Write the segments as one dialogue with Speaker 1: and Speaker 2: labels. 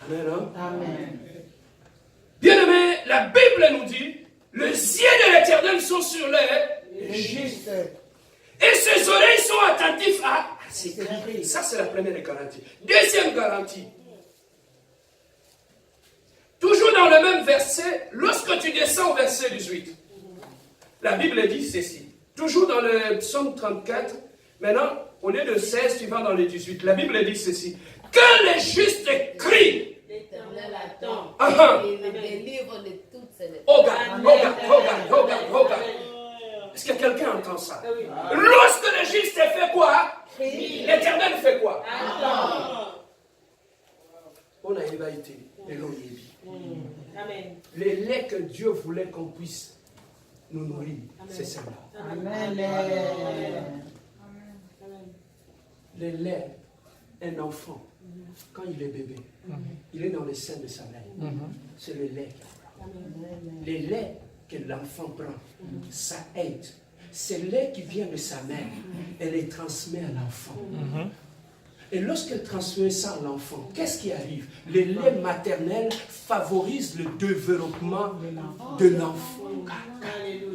Speaker 1: Amen.
Speaker 2: Amen.
Speaker 1: Bien-aimés, la Bible nous dit, les yeux de l'Éternel sont sur les
Speaker 2: justes.
Speaker 1: Et ses oreilles sont attentives à ses cris. Ça, c'est la première garantie. Deuxième garantie. Toujours dans le même verset, lorsque tu descends au verset 18, la Bible dit ceci. Toujours dans le psaume 34, maintenant, au lieu de 16, tu vas dans le 18. La Bible dit ceci. Que les justes crient.
Speaker 3: L'Éternel attend.
Speaker 1: Et
Speaker 3: le délivre de toutes ses
Speaker 1: regarde. Est-ce que quelqu'un entend ça? Lorsque le juste fait quoi? L'Éternel fait quoi? On a évalué. Les laits que Dieu voulait qu'on puisse nous nourrir, c'est celle-là.
Speaker 2: Amen.
Speaker 1: Les laits, un enfant, quand il est bébé, il est dans le sein de sa mère. C'est le lait. Les laits que l'enfant prend, ça aide. C'est le lait qui vient de sa mère. Elle les transmet à l'enfant. Et lorsqu'elle transmet ça à l'enfant, qu'est-ce qui arrive? Le lait maternel favorise le développement de l'enfant.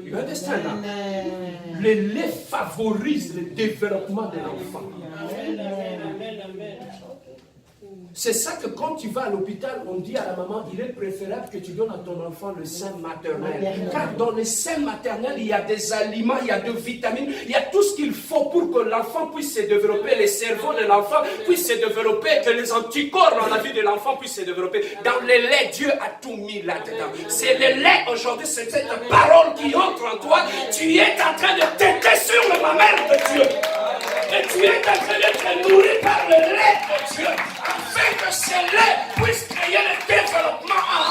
Speaker 1: You understand that? Le lait favorise le développement de l'enfant. C'est ça que quand tu vas à l'hôpital, on dit à la maman, il est préférable que tu donnes à ton enfant le sein maternel. Car dans le sein maternel, il y a des aliments, il y a des vitamines, il y a tout ce qu'il faut pour que l'enfant puisse se développer, le cerveau de l'enfant puisse se développer, que les anticorps dans la vie de l'enfant puissent se développer. Dans le lait, Dieu a tout mis là-dedans. C'est le lait aujourd'hui, c'est cette parole qui entre en toi. Tu es en train de téter sur le mamelle de Dieu. Et tu es en train d'être nourri par le lait de Dieu. Afin que ce lait puisse créer le développement en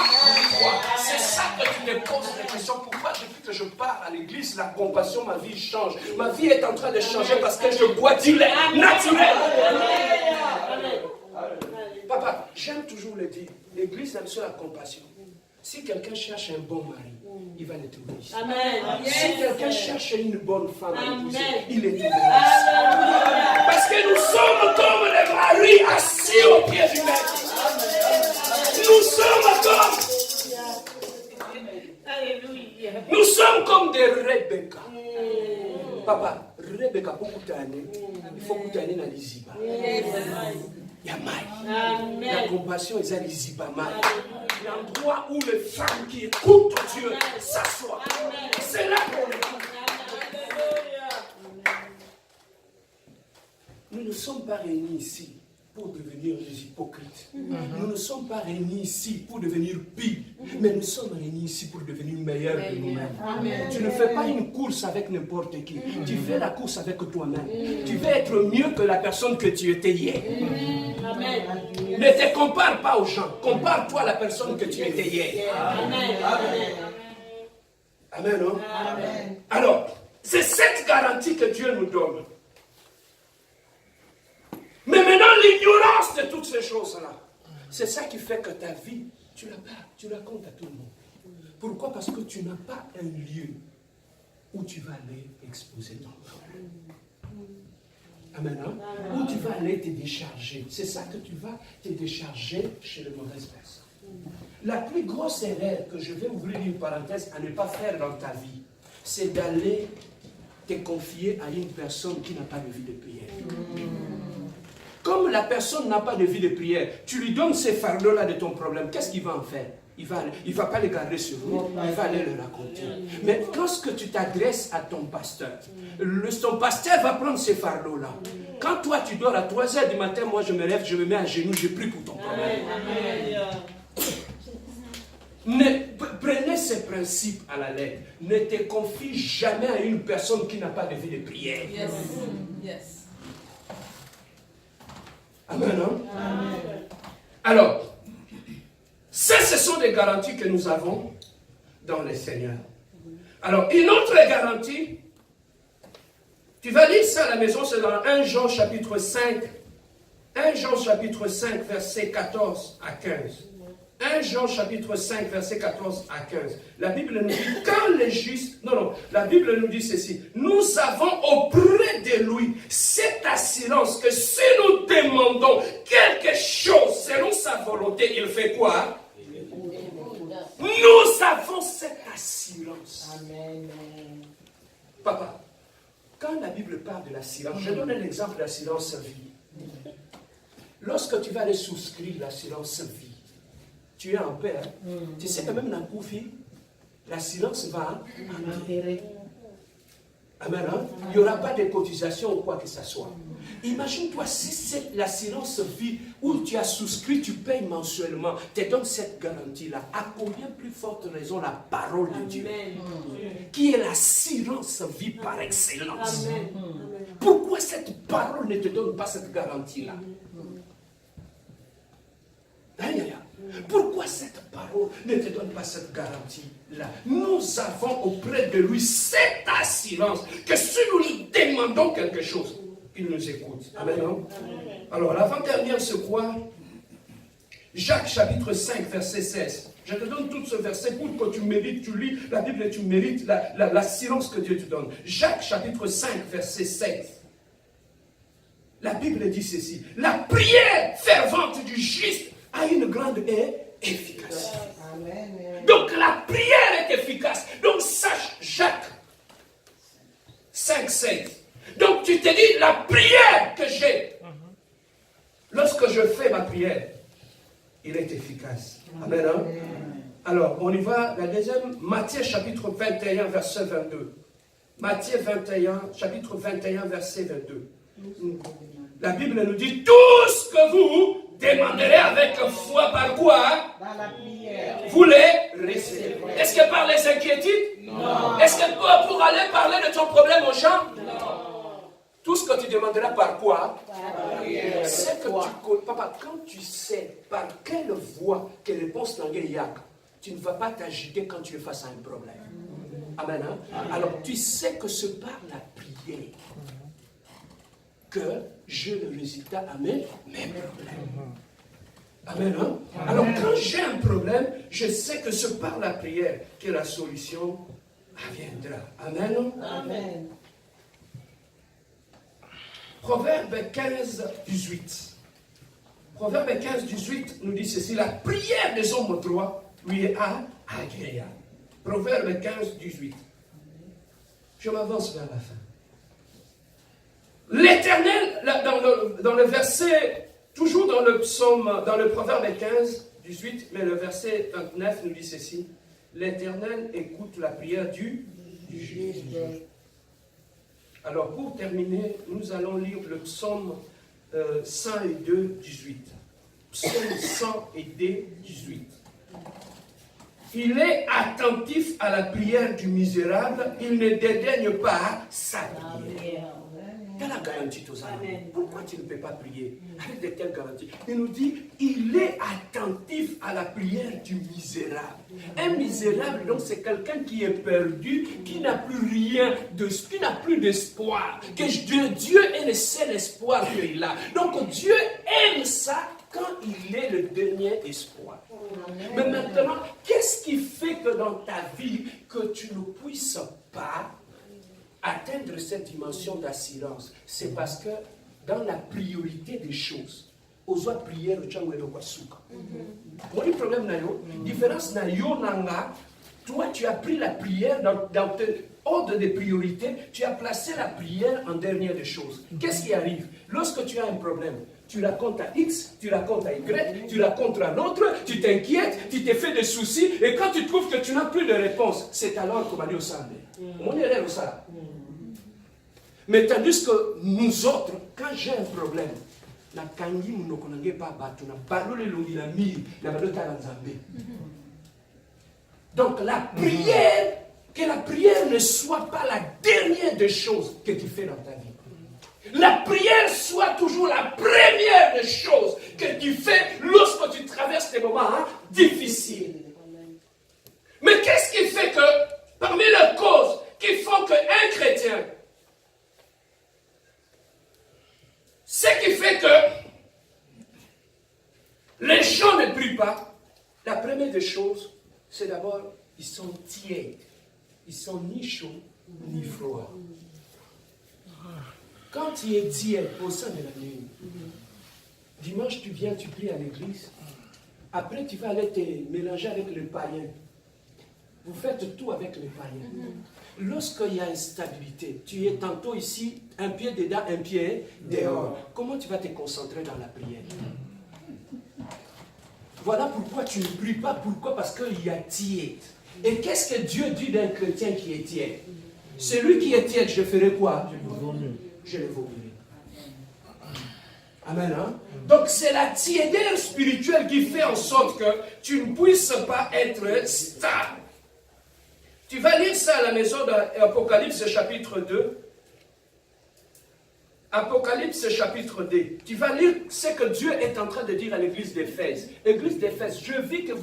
Speaker 1: toi. C'est ça que tu me poses la question. Pourquoi depuis que je pars à l'église, la compassion, ma vie change. Ma vie est en train de changer parce que je bois du lait naturel. Papa, j'aime toujours le dire. L'église aime sur la compassion. Si quelqu'un cherche un bon mari, il va le trouver ici. Si quelqu'un cherche une bonne femme à épouser, il est trouvé ici. Parce que nous sommes comme les maris assis au pied du maître. Nous sommes comme des Rebecca. Papa, Rebecca, pour t'amener, il faut que tu ailles dans les Ziba. Il y a mal. La compassion est à l'Iziba mal. L'endroit où les femmes qui écoutent Dieu s'assoient. C'est là qu'on écoute. Nous ne sommes pas réunis ici pour devenir des hypocrites. Nous ne sommes pas réunis ici pour devenir pires. Mais nous sommes réunis ici pour devenir meilleurs que nous-mêmes. Tu ne fais pas une course avec n'importe qui. Tu fais la course avec toi-même. Tu veux être mieux que la personne que tu étais hier. Ne te compare pas aux gens. Compare-toi à la personne que tu étais hier. Amen, non? Alors, c'est cette garantie que Dieu nous donne. Mais maintenant, l'ignorance de toutes ces choses-là, c'est ça qui fait que ta vie, tu la comptes à tout le monde. Pourquoi? Parce que tu n'as pas un lieu où tu vas aller exposer ton corps. Amen. Où tu vas aller te décharger. C'est ça que tu vas te décharger chez les mauvaises personnes. La plus grosse erreur que je vais ouvrir une parenthèse à ne pas faire dans ta vie, c'est d'aller te confier à une personne qui n'a pas de vie de prière. Comme la personne n'a pas de vie de prière, tu lui donnes ces fardeaux-là de ton problème, qu'est-ce qu'il va en faire? Il ne va pas les garder sur lui, il va aller le raconter. Mais lorsque tu t'adresses à ton pasteur, ton pasteur va prendre ces fardeaux-là. Quand toi tu dors à 3h du matin, moi je me lève, je me mets à genoux, je prie pour ton problème. Prenez ces principes à la lettre. Ne te confie jamais à une personne qui n'a pas de vie de prière. Amen, non? Alors, ce sont des garanties que nous avons dans le Seigneur. Alors, une autre garantie, tu vas lire ça à la maison, c'est dans 1 Jean chapitre 5. 1 Jean chapitre 5, versets 14 à 15. 1 Jean chapitre 5, verset 14 à 15. La Bible nous dit, quand les justes... Non, la Bible nous dit ceci. Nous avons auprès de lui cette assurance que si nous demandons quelque chose selon sa volonté, il fait quoi? Nous avons cette assurance.
Speaker 2: Amen.
Speaker 1: Papa, quand la Bible parle de l'assurance, je donne un exemple d'assurance vie. Lorsque tu vas aller souscrire l'assurance vie, tu es en paix. Hein? Tu sais que même dans le coup, l'assurance va en intérêt. Amen. Hein? Il n'y aura pas de cotisation ou quoi que ce soit. Imagine-toi si c'est l'assurance vie où tu as souscrit, tu payes mensuellement, te donne cette garantie-là. À combien plus forte raison la parole de Dieu, qui est l'assurance vie par excellence. Pourquoi cette parole ne te donne pas cette garantie-là? Pourquoi cette parole ne te donne pas cette garantie-là? Nous avons auprès de lui cette assurance que si nous lui demandons quelque chose, il nous écoute. Amen. Alors, l'avant-dernière, c'est quoi? Jacques chapitre 5, verset 16. Je te donne tout ce verset pour que tu mérites, tu lis la Bible et tu mérites l'assurance que Dieu te donne. Jacques chapitre 5, verset 16. La Bible dit ceci. La prière fervente du juste a une grande efficacité.
Speaker 2: Amen.
Speaker 1: Donc la prière est efficace. Donc sache, Jacques 5, 16. Donc tu te dis, la prière que j'ai, lorsque je fais ma prière, il est efficace. Amen. Hein? Alors, on y va, la deuxième, Matthieu chapitre 21, verset 22. Matthieu 21, chapitre 21, verset 22. La Bible nous dit, tout ce que vous demanderez avec foi par quoi?
Speaker 2: Dans la prière.
Speaker 1: Vous les recevez. Est-ce que par les inquiétudes?
Speaker 2: Non.
Speaker 1: Est-ce que pour aller parler de ton problème aux gens? Non. Tout ce que tu demanderas par quoi? C'est que tu connais. Papa, quand tu sais par quelle voie que réponse langue yak, tu ne vas pas t'agiter quand tu es face à un problème. Amen. Hein? Alors tu sais que c'est par la prière que j'ai le résultat à mes problèmes. Amen. Hein? Alors quand j'ai un problème, je sais que c'est par la prière que la solution viendra. Amen.
Speaker 2: Amen.
Speaker 1: Proverbe 15, 18. Proverbe 15, 18 nous dit ceci. La prière des hommes droits lui est agréable. Proverbe 15, 18. Je m'avance vers la fin. L'Éternel, dans le verset, toujours dans le psaume, dans le Proverbe 15, 18, mais le verset 29 nous dit ceci. L'Éternel écoute la prière du juste. Alors, pour terminer, nous allons lire le psaume 102, 18. Psaume 102, 18. Il est attentif à la prière du misérable, il ne dédaigne pas sa prière. Quelle la garantie aux amis? Pourquoi tu ne peux pas prier? Avec de telles garanties. Il nous dit, il est attentif à la prière du misérable. Un misérable, donc, c'est quelqu'un qui est perdu, qui n'a plus rien, qui n'a plus d'espoir. Que Dieu est le seul espoir qu'il a. Donc Dieu aime ça quand il est le dernier espoir. Mais maintenant, qu'est-ce qui fait que dans ta vie, que tu ne puisses pas atteindre cette dimension d'assurance? C'est parce que dans la priorité des choses, osa prière mon problème na yo, différence na yo nanga, toi tu as pris la prière dans tes ordre de priorité, tu as placé la prière en dernière des choses. Qu'est-ce qui arrive? Lorsque tu as un problème, tu racontes à X, tu racontes à Y, tu racontes à l'autre, tu t'inquiètes, tu te fais des soucis, et quand tu trouves que tu n'as plus de réponse, c'est alors qu'on va aller au samedi. On est là au ça. Mais tandis que nous autres, quand j'ai un problème, donc la prière, que la prière ne soit pas la dernière des choses que tu fais dans ta vie. La prière soit toujours la première des choses que tu fais lorsque tu traverses des moments difficiles. Mais qu'est-ce qui fait que, parmi les causes qui font qu'un chrétien, ce qui fait que les gens ne prient pas, La première des choses, c'est d'abord, ils sont tièdes. Ils sont ni chauds, ni froids. Quand tu es tiède au sein de la nuit, dimanche tu viens, tu pries à l'église. Après, tu vas aller te mélanger avec les païens. Vous faites tout avec les païens. Lorsqu'il y a instabilité, tu es tantôt ici, un pied dedans, un pied dehors. Comment tu vas te concentrer dans la prière? Voilà pourquoi tu ne pries pas. Pourquoi? Parce qu'il y a tiède. Et qu'est-ce que Dieu dit d'un chrétien qui est tiède? Celui qui est tiède, je ferai quoi? Je le vomirai. Amen. Hein? Donc c'est la tiédeur spirituelle qui fait en sorte que tu ne puisses pas être stable. Tu vas lire ça à la maison d'Apocalypse chapitre 2. Apocalypse chapitre 2. Tu vas lire ce que Dieu est en train de dire à l'église d'Éphèse. Église d'Éphèse, je vis que vous